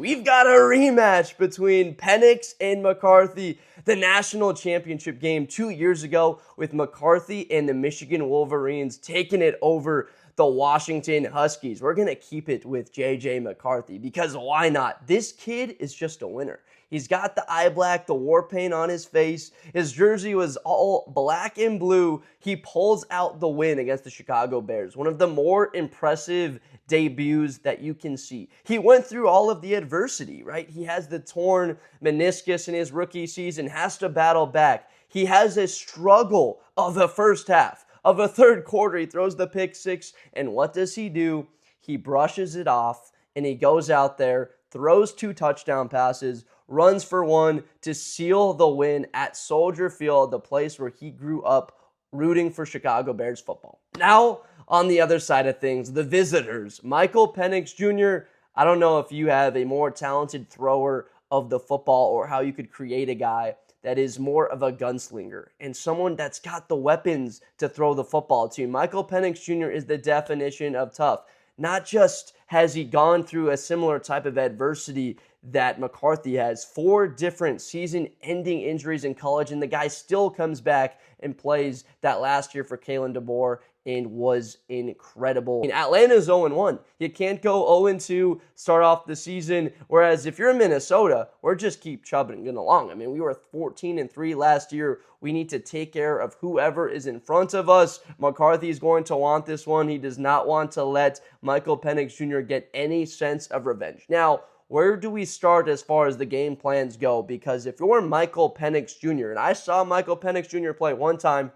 We've got a rematch between Penix and McCarthy, the national championship game 2 years ago with McCarthy and the Michigan Wolverines taking it over the Washington Huskies. We're going to keep it with JJ McCarthy because why not? This kid is just a winner. He's got the eye black, the war paint on his face. His jersey was all black and blue. He pulls out the win against the Chicago Bears. One of the more impressive debuts that you can see. He went through all of the adversity, right? He has the torn meniscus in his rookie season, has to battle back. He has a struggle of the first half. Of a third quarter, he throws the pick six, and what does he do? He brushes it off, and he goes out there, throws 2 touchdown passes, runs for 1 to seal the win at Soldier Field, the place where he grew up rooting for Chicago Bears football. Now, on the other side of things, the visitors, Michael Penix Jr., I don't know if you have a more talented thrower of the football or how you could create a guy that is more of a gunslinger and someone that's got the weapons to throw the football to. Michael Penix Jr. is the definition of tough. Not just has he gone through a similar type of adversity that McCarthy has, 4 different season-ending injuries in college, and the guy still comes back and plays that last year for Kalen DeBoer and was incredible. Atlanta's 0-1. You can't go 0-2, start off the season, whereas if you're in Minnesota, we're just keep chubbing along. I mean, we were 14-3 last year. We need to take care of whoever is in front of us. McCarthy's going to want this one. He does not want to let Michael Penix Jr. get any sense of revenge. Now, where do we start as far as the game plans go? Because if you're Michael Penix Jr., and I saw Michael Penix Jr. play one time,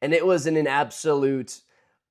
and it was in an absolute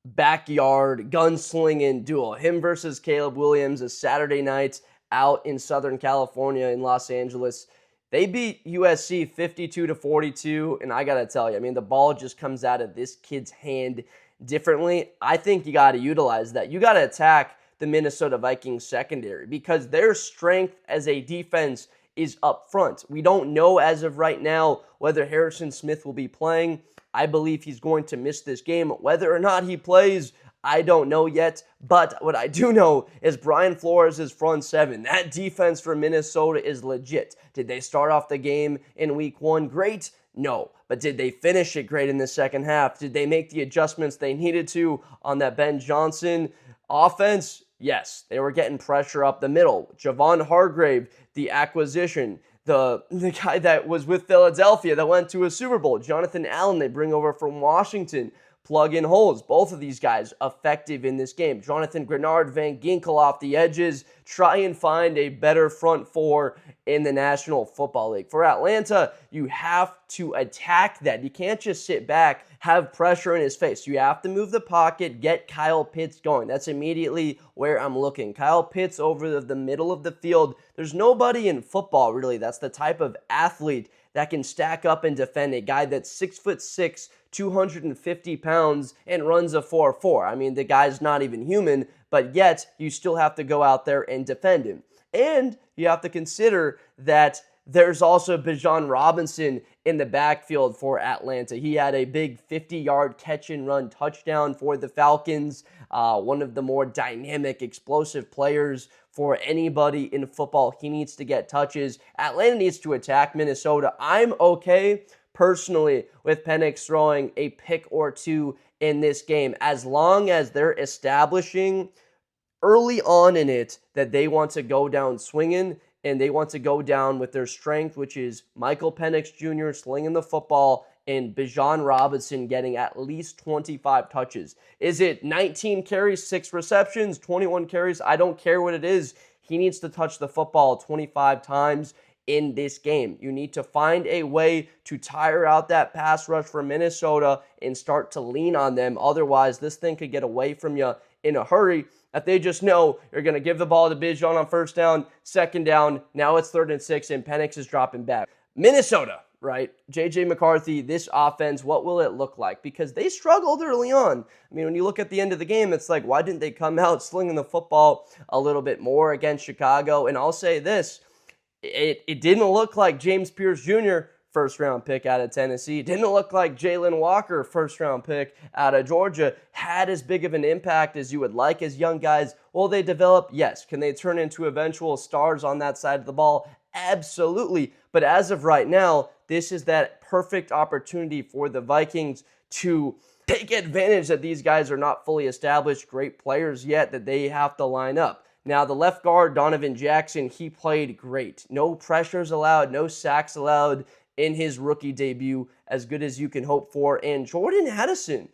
backyard gunslinging duel. Him versus Caleb Williams, a Saturday night out in Southern California in Los Angeles. They beat USC 52-42, and I got to tell you, I mean, the ball just comes out of this kid's hand differently. I think you got to utilize that. You got to attack the Minnesota Vikings secondary because their strength as a defense is up front. We don't know as of right now whether Harrison Smith will be playing. I believe he's going to miss this game. Whether or not he plays, I don't know yet. But what I do know is Brian Flores' front 7. That defense for Minnesota is legit. Did they start off the game in week 1 great? No. But did they finish it great in the second half? Did they make the adjustments they needed to on that Ben Johnson offense? Yes. They were getting pressure up the middle. Javon Hargrave, the acquisition. The guy that was with Philadelphia that went to a Super Bowl, Jonathan Allen, they bring over from Washington, plug in holes. Both of these guys effective in this game. Jonathan Grenard, Van Ginkel off the edges. Try and find a better front 4 in the National Football League. For Atlanta, you have to attack that. You can't just sit back, have pressure in his face. You have to move the pocket, get Kyle Pitts going. That's immediately where I'm looking. Kyle Pitts over the middle of the field. There's nobody in football, really, that's the type of athlete that can stack up and defend a guy that's 6'6", 250 pounds, and runs a 4.4. I mean, the guy's not even human, but yet you still have to go out there and defend him. And you have to consider that there's also Bijan Robinson in the backfield for Atlanta. He had a big 50-yard catch-and-run touchdown for the Falcons. One of the more dynamic, explosive players for anybody in football. He needs to get touches. Atlanta needs to attack Minnesota. I'm okay, personally, with Penix throwing a pick or 2 in this game, as long as they're establishing early on in it that they want to go down swinging and they want to go down with their strength, which is Michael Penix Jr. slinging the football and Bijan Robinson getting at least 25 touches. Is it 19 carries, 6 receptions, 21 carries? I don't care what it is. He needs to touch the football 25 times in this game. You need to find a way to tire out that pass rush for Minnesota and start to lean on them. Otherwise, this thing could get away from you in a hurry. If they just know you're going to give the ball to Bijan on first down, second down, now it's 3rd and 6, and Penix is dropping back. Minnesota, right? JJ McCarthy, this offense, what will it look like? Because they struggled early on. I mean, when you look at the end of the game, it's like, why didn't they come out slinging the football a little bit more against Chicago? And I'll say this, it didn't look like James Pierce Jr., first-round pick out of Tennessee. Didn't look like Jalen Walker, first-round pick out of Georgia, had as big of an impact as you would like as young guys. Well, Will they develop? Yes. Can they turn into eventual stars on that side of the ball? Absolutely. But as of right now, this is that perfect opportunity for the Vikings to take advantage that these guys are not fully established great players yet, that they have to line up. Now, the left guard, Donovan Jackson, he played great. No pressures allowed, no sacks allowed in his rookie debut, as good as you can hope for. And Jordan Addison,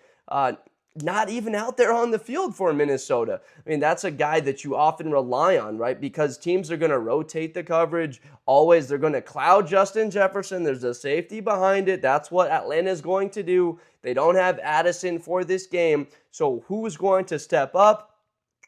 not even out there on the field for Minnesota. I mean, that's a guy that you often rely on, right? Because teams are going to rotate the coverage. Always, they're going to cloud Justin Jefferson. There's a safety behind it. That's what Atlanta is going to do. They don't have Addison for this game. So who's going to step up?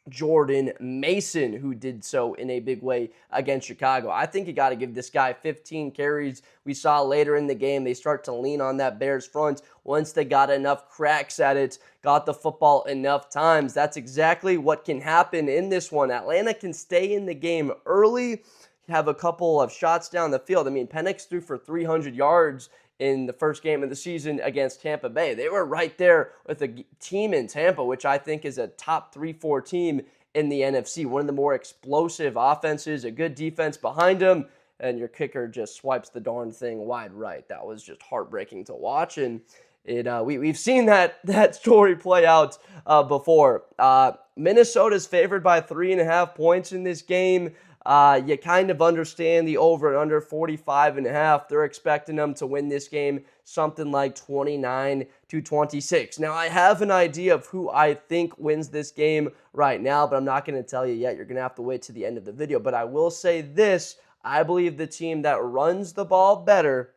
Jordan Mason, who did so in a big way against Chicago. I think you got to give this guy 15 carries. We saw later in the game, they start to lean on that Bears front. Once they got enough cracks at it, got the football enough times, that's exactly what can happen in this one. Atlanta can stay in the game early, have a couple of shots down the field. I mean, Penix threw for 300 yards in the first game of the season against Tampa Bay. They were right there with a team in Tampa, which I think is a top 3-4 team in the NFC. One of the more explosive offenses, a good defense behind them, and your kicker just swipes the darn thing wide right. That was just heartbreaking to watch, and we've seen that story play out before. Minnesota's favored by 3.5 points in this game. You kind of understand the over and under 45.5. They're expecting them to win this game something like 29-26. Now, I have an idea of who I think wins this game right now, but I'm not going to tell you yet. You're going to have to wait to the end of the video. But I will say this. I believe the team that runs the ball better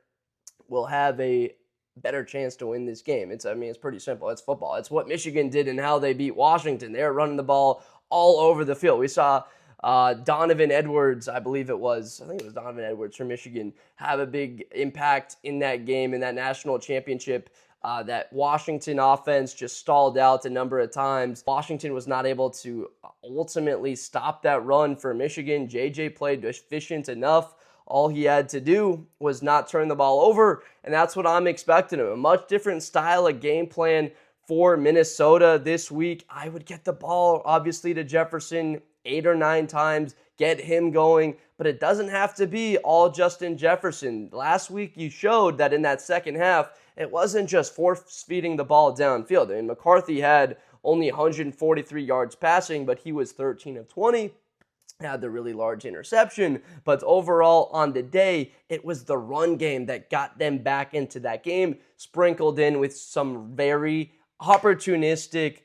will have a better chance to win this game. It's pretty simple. It's football. It's what Michigan did and how they beat Washington. They're running the ball all over the field. We saw Donovan Edwards, I think it was Donovan Edwards from Michigan, have a big impact in that game, in that national championship. That Washington offense just stalled out a number of times. Washington was not able to ultimately stop that run for Michigan. JJ played efficient enough. All he had to do was not turn the ball over, and that's what I'm expecting of him. A much different style of game plan for Minnesota this week. I would get the ball, obviously, to Jefferson 8 or 9 times, get him going, but it doesn't have to be all Justin Jefferson. Last week, you showed that in that second half, it wasn't just force-feeding the ball downfield. I mean, McCarthy had only 143 yards passing, but he was 13 of 20. Had the really large interception, but overall on the day, it was the run game that got them back into that game, sprinkled in with some very opportunistic,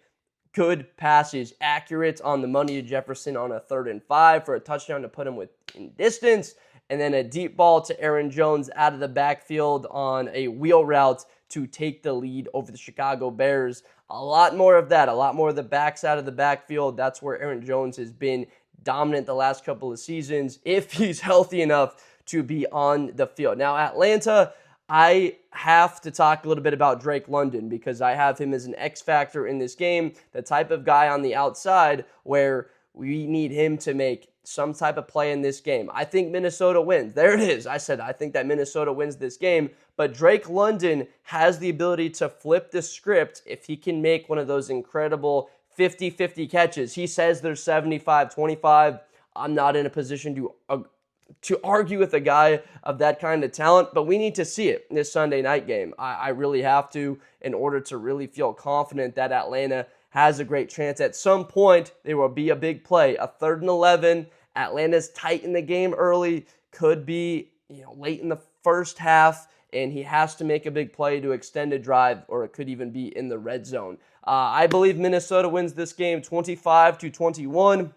good passes, accurate on the money to Jefferson on a 3rd and 5 for a touchdown to put him within distance, and then a deep ball to Aaron Jones out of the backfield on a wheel route to take the lead over the Chicago Bears. A lot more of that, a lot more of the backs out of the backfield. That's where Aaron Jones has been dominant the last couple of seasons, if he's healthy enough to be on the field. Now, Atlanta, I have to talk a little bit about Drake London because I have him as an X factor in this game, the type of guy on the outside where we need him to make some type of play in this game. I think Minnesota wins. There it is. I said I think that Minnesota wins this game, but Drake London has the ability to flip the script if he can make one of those incredible 50-50 catches. He says there's 75-25. I'm not in a position to argue with a guy of that kind of talent, but we need to see it in this Sunday night game. I really have to, in order to really feel confident that Atlanta has a great chance. At some point, there will be a big play, a 3rd and 11. Atlanta's tight in the game early, could be late in the first half, and he has to make a big play to extend a drive, or it could even be in the red zone. I believe Minnesota wins this game 25-21.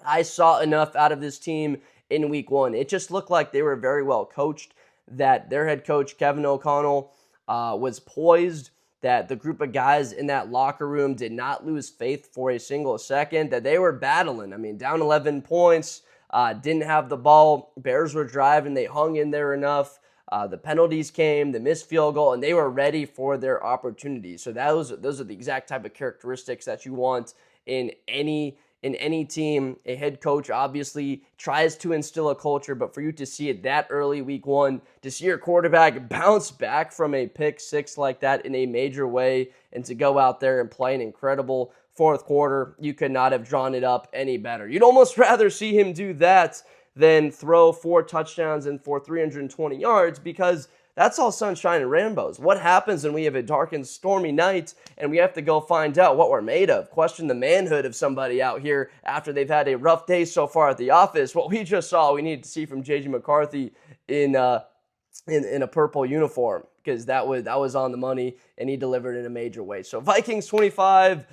I saw enough out of this team in week 1. It just looked like they were very well coached, that their head coach, Kevin O'Connell, was poised, that the group of guys in that locker room did not lose faith for a single second, that they were battling. I mean, down 11 points, didn't have the ball. Bears were driving. They hung in there enough. The penalties came, the missed field goal, and they were ready for their opportunities. So those are the exact type of characteristics that you want in any team. A head coach obviously tries to instill a culture, but for you to see it that early, week 1, to see your quarterback bounce back from a pick 6 like that in a major way, and to go out there and play an incredible fourth quarter. You could not have drawn it up any better. You'd almost rather see him do that than throw 4 touchdowns and for 320 yards, because that's all sunshine and rainbows. What happens when we have a dark and stormy night and we have to go find out what we're made of? Question the manhood of somebody out here after they've had a rough day so far at the office. What we just saw, we need to see from J.J. McCarthy in a purple uniform, because that was on the money, and he delivered in a major way. So Vikings 25,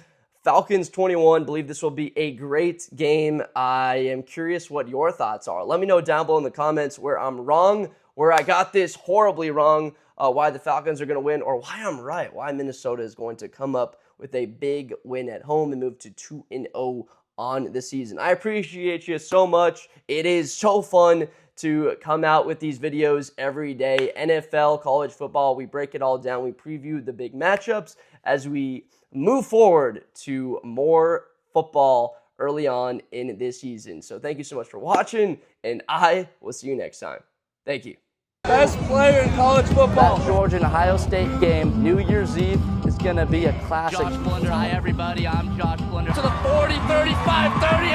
Falcons 21. Believe this will be a great game. I am curious what your thoughts are. Let me know down below in the comments where I'm wrong, where I got this horribly wrong, why the Falcons are going to win, or why I'm right, why Minnesota is going to come up with a big win at home and move to 2-0 on the season. I appreciate you so much. It is so fun to come out with these videos every day. NFL, college football, we break it all down. We preview the big matchups as we move forward to more football early on in this season. So thank you so much for watching, and I will see you next time. Thank you. Best player in college football. That Georgia and Ohio State game, New Year's Eve, is going to be a classic. Josh Blunder, hi everybody, I'm Josh Blunder. To the 40, 35, 30,